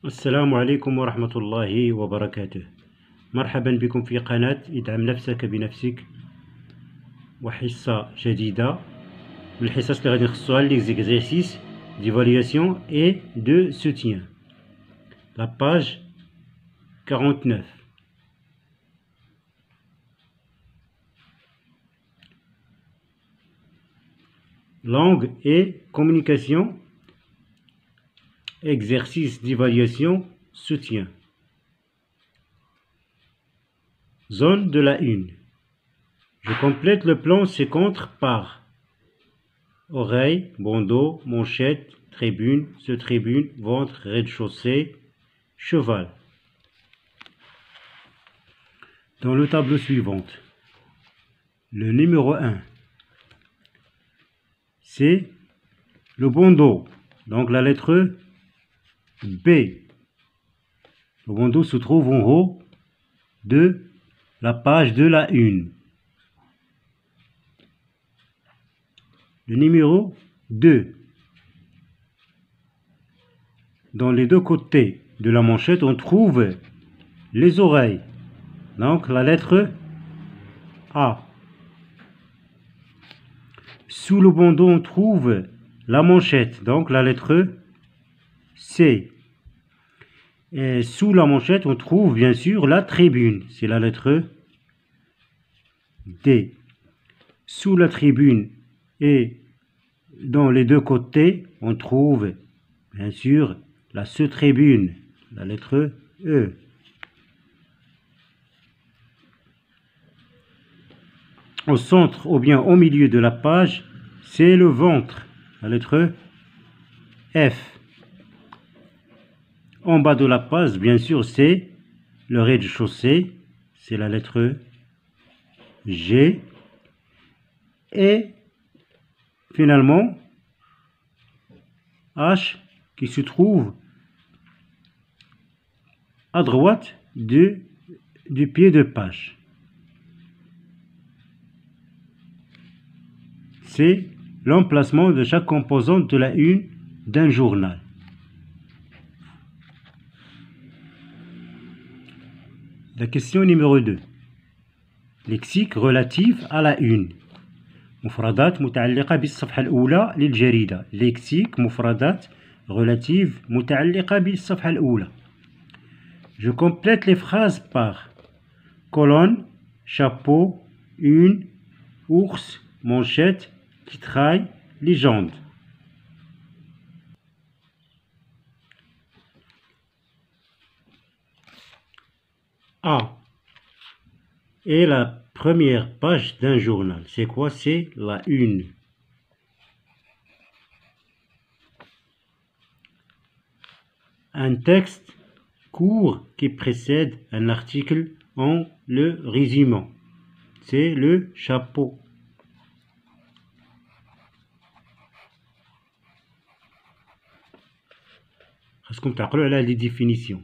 السلام عليكم ورحمة الله وبركاته. مرحبا بكم في قناة ادعم نفسك بنفسك، وحصة جديدة من الحصص اللي غادي نخصوها لي زيكزيرسيس ديفالواسيون اي دو سوتيان. لا باج 49. Langue et communication, exercice d'évaluation, soutien. Zone de la une. Je complète le plan ci-contre par oreille, bandeau, manchette, tribune, sous-tribune, ventre, rez-de-chaussée, cheval. Dans le tableau suivant, le numéro 1, c'est le bandeau, donc la lettre B. Le bandeau se trouve en haut de la page de la une. Le numéro 2. Dans les deux côtés de la manchette, on trouve les oreilles. Donc la lettre A. Sous le bandeau, on trouve la manchette, donc la lettre C. Et sous la manchette, on trouve bien sûr la tribune, c'est la lettre D. Sous la tribune et dans les deux côtés, on trouve bien sûr la sous-tribune, la lettre E. Au centre ou bien au milieu de la page, c'est le ventre, la lettre F. En bas de la page, bien sûr, c'est le rez-de-chaussée, c'est la lettre G. Et finalement, H qui se trouve à droite du pied de page. C'est l'emplacement de chaque composante de la une d'un journal. La question numéro 2. Lexique relatif à la une. مفردات متعلقة بالصفحة الأولى للجريدة. lexique مفردات relative متعلقة بالصفحة الأولى. Je complète les phrases par colonne, chapeau, une, ours, manchette, titrail, légende. A. Et la première page d'un journal. C'est quoi? C'est la une. Un texte court qui précède un article en le résumant. C'est le chapeau. خاصكم تعقلوا على les définitions.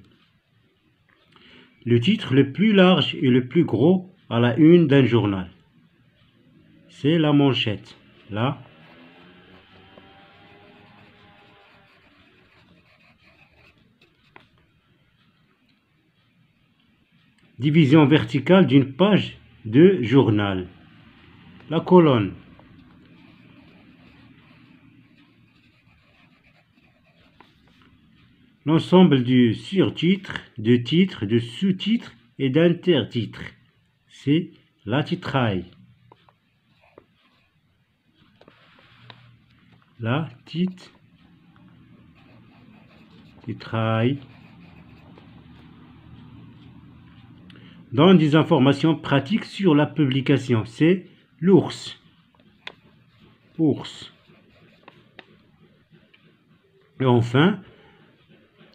Le titre le plus large et le plus gros à la une d'un journal, c'est la manchette. Là, division verticale d'une page de journal, la colonne. L'ensemble du surtitre, de titre, de sous-titre et d'intertitre, c'est la titraille. La titraille. Donne des informations pratiques sur la publication, c'est l'ours. Ours. Et enfin,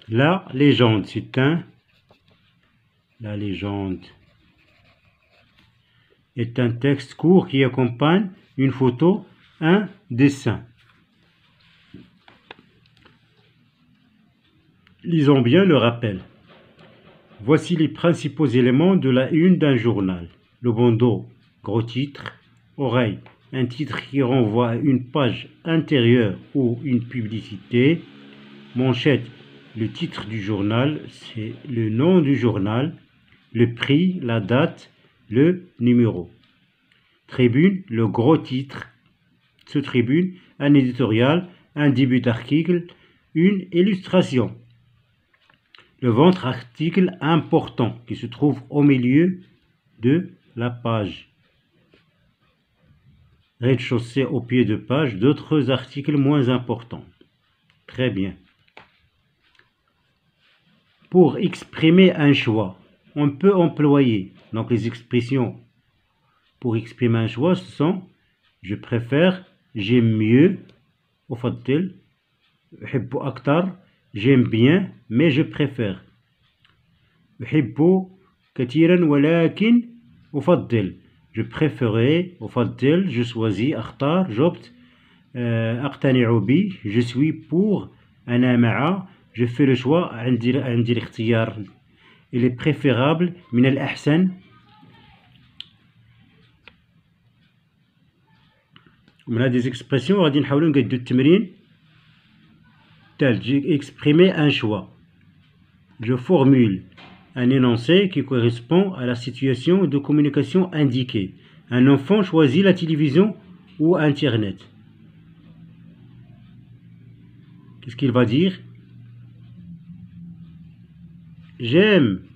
la légende, c'est la légende est un texte court qui accompagne une photo, un dessin. Lisons bien le rappel. Voici les principaux éléments de la une d'un journal. Le bandeau, gros titre, oreille, un titre qui renvoie à une page intérieure ou une publicité, manchette, Le titre du journal, c'est le nom du journal, le prix, la date, le numéro. Tribune, le gros titre. Sous tribune, un éditorial, un début d'article, une illustration. Le ventre, article important qui se trouve au milieu de la page. Rez-de-chaussée au pied de page, d'autres articles moins importants. Très bien. Pour exprimer un choix, on peut employer, donc les expressions pour exprimer un choix, ce sont je préfère, j'aime mieux, أفضل, أحب أكثر, j'aime bien, mais je préfère. أحب كثيرا ولكن أفضل. Je préférais, أفضل, je choisis, أختار, j'opte, أقتنع به, je suis pour, أنا مع, je fais le choix, عندي الاختيار. Il est préférable, من الأحسن. ومن هذه expressions غادي نحاولوا نقادو التمرين تاع exprimer un choix. Je formule un énoncé qui correspond à la situation de communication indiquée. Un enfant choisit la télévision ou Internet. Qu'est-ce qu'il va dire? J'aime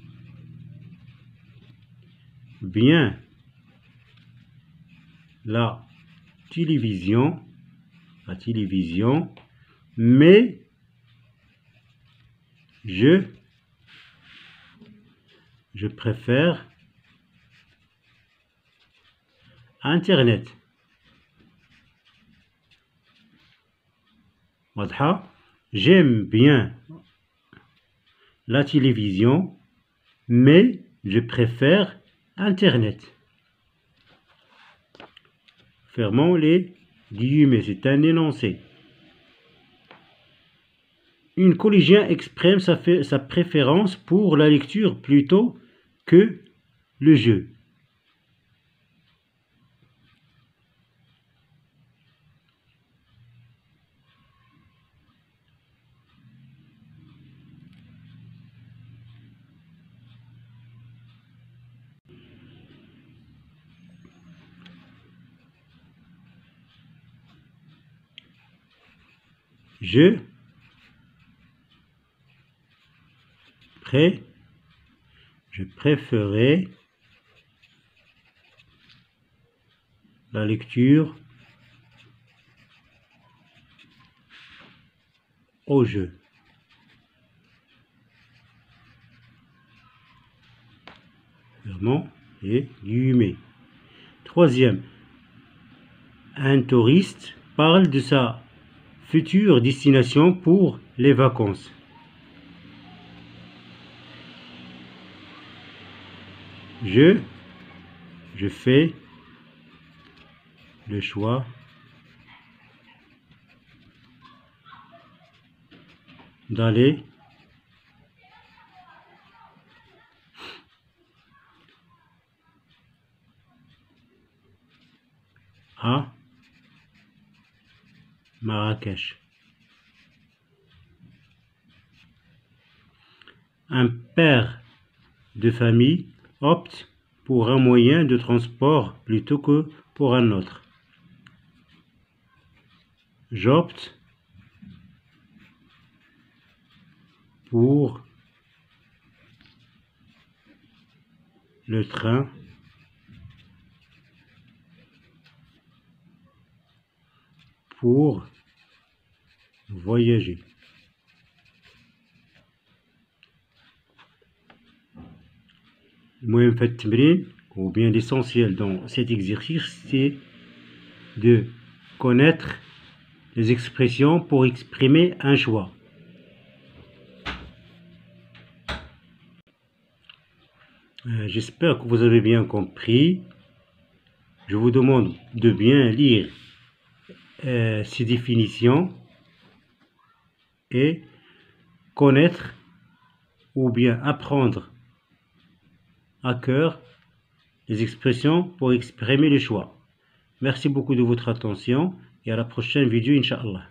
bien la télévision, mais je préfère Internet. واضحة؟ J'aime bien la télévision, mais je préfère Internet. Fermons les guillemets, c'est un énoncé. Une collégienne exprime sa préférence pour la lecture plutôt que le jeu. Je préférais la lecture au jeu. Fermons les guillemets. Troisième, un touriste parle de sa future destination pour les vacances. Je fais le choix d'aller à Marrakech. Un père de famille opte pour un moyen de transport plutôt que pour un autre. J'opte pour le train pour voyager. المهم في التمرين ou bien l'essentiel dans cet exercice, c'est de connaître les expressions pour exprimer un choix. J'espère que vous avez bien compris. Je vous demande de bien lire ces définitions et connaître ou bien apprendre à cœur les expressions pour exprimer le choix. Merci beaucoup de votre attention et à la prochaine vidéo, Inch'Allah.